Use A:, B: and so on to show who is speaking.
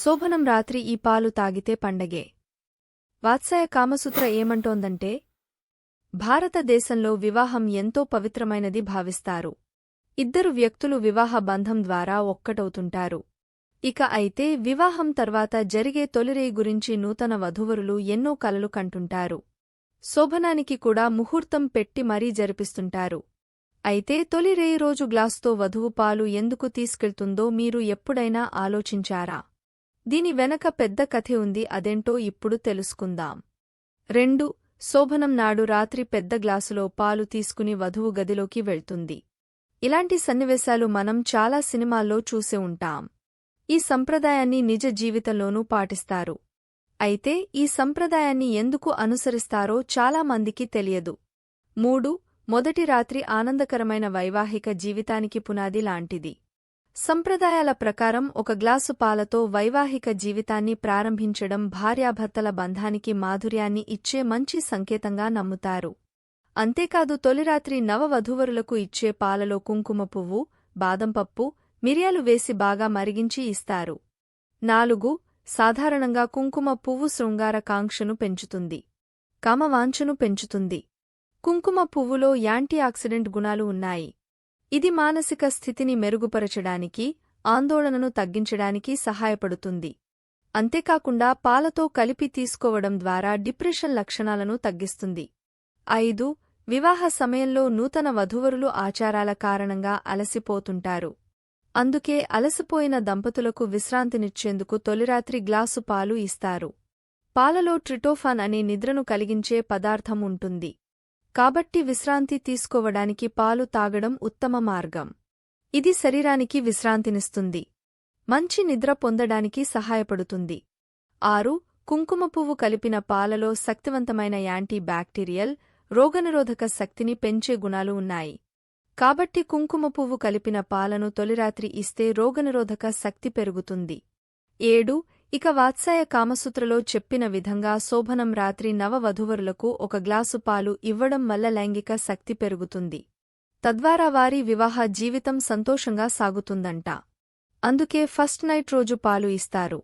A: శోభనం రాత్రి ఈ పాలు తాగితే పండగే. వాత్సాయ కామసూత్ర ఏమంటోందంటే, భారతదేశంలో వివాహం ఎంతో పవిత్రమైనది భావిస్తారు. ఇద్దరు వ్యక్తులు వివాహ బంధం ద్వారా ఒక్కటవుతుంటారు. ఇక అయితే వివాహం తర్వాత జరిగే తొలిరేయి గురించి నూతన వధూవరులు ఎన్నో కలలు కంటుంటారు. శోభనానికి కూడా ముహూర్తం పెట్టి మరీ జరిపిస్తుంటారు. అయితే తొలిరేయి రోజు గ్లాసుతో వధువు పాలు ఎందుకు తీసుకెళ్తుందో మీరు ఎప్పుడైనా ఆలోచించారా? దీని వెనక పెద్ద కథే ఉంది, అదేంటో ఇప్పుడు తెలుసుకుందాం. 2. శోభనం నాడు రాత్రి పెద్ద గ్లాసులో పాలు తీసుకుని వధువు గదిలోకి వెళ్తుంది. ఇలాంటి సన్నివేశాలు మనం చాలా సినిమాల్లో చూసే ఉంటాం. ఈ సంప్రదాయాన్ని నిజ జీవితంలోనూ పాటిస్తారు. అయితే ఈ సంప్రదాయాన్ని ఎందుకు అనుసరిస్తారో చాలా మందికి తెలియదు. 3. మొదటి రాత్రి ఆనందకరమైన వైవాహిక జీవితానికి పునాది లాంటిది. సంప్రదాయాల ప్రకారం ఒక గ్లాసు పాలతో వైవాహిక జీవితాన్ని ప్రారంభించడం భార్యాభర్తల బంధానికి మాధుర్యాన్ని ఇచ్చే మంచి సంకేతంగా నమ్ముతారు. అంతేకాదు తొలిరాత్రి నవవధూవరులకు ఇచ్చే పాలలో కుంకుమ పువ్వు, బాదంపప్పు, మిరియాలు వేసి బాగా మరిగించి ఇస్తారు. 4. సాధారణంగా కుంకుమ పువ్వు శృంగార కాంక్షను పెంచుతుంది, కామవాంఛను పెంచుతుంది. కుంకుమ పువ్వులో యాంటీఆక్సిడెంట్ గుణాలు ఉన్నాయి. ఇది మానసిక స్థితిని మెరుగుపరచడానికి, ఆందోళనను తగ్గించడానికి సహాయపడుతుంది. అంతేకాకుండా పాలతో కలిపి తీసుకోవడం ద్వారా డిప్రెషన్ లక్షణాలను తగ్గిస్తుంది. 5. వివాహ సమయంలో నూతన వధూవరులు ఆచారాల కారణంగా అలసిపోతుంటారు. అందుకే అలసిపోయిన దంపతులకు విశ్రాంతినిచ్చేందుకు తొలిరాత్రి గ్లాసు పాలు ఇస్తారు. పాలలో ట్రిటోఫాన్ అనే నిద్రను కలిగించే పదార్థం ఉంటుంది. కాబట్టి విశ్రాంతి తీసుకోవడానికి పాలు తాగడం ఉత్తమ మార్గం. ఇది శరీరానికి విశ్రాంతినిస్తుంది, మంచి నిద్ర పొందడానికి సహాయపడుతుంది. 6. కుంకుమ పువ్వు కలిపిన పాలలో శక్తివంతమైన యాంటీ బ్యాక్టీరియల్, రోగనిరోధక శక్తిని పెంచే గుణాలు ఉన్నాయి. కాబట్టి కుంకుమ పువ్వు కలిపిన పాలను తొలిరాత్రి ఇస్తే రోగనిరోధక శక్తి పెరుగుతుంది. 7. ఇక వాత్సాయ కామసూత్రలో చెప్పిన విధంగా శోభనం రాత్రి నవవధూవరులకు ఒక గ్లాసు పాలు ఇవ్వడం వల్ల లైంగిక శక్తి పెరుగుతుంది. తద్వారా వారి వివాహ జీవితం సంతోషంగా సాగుతుందంట. అందుకే ఫస్ట్ నైట్ రోజు పాలు ఇస్తారు.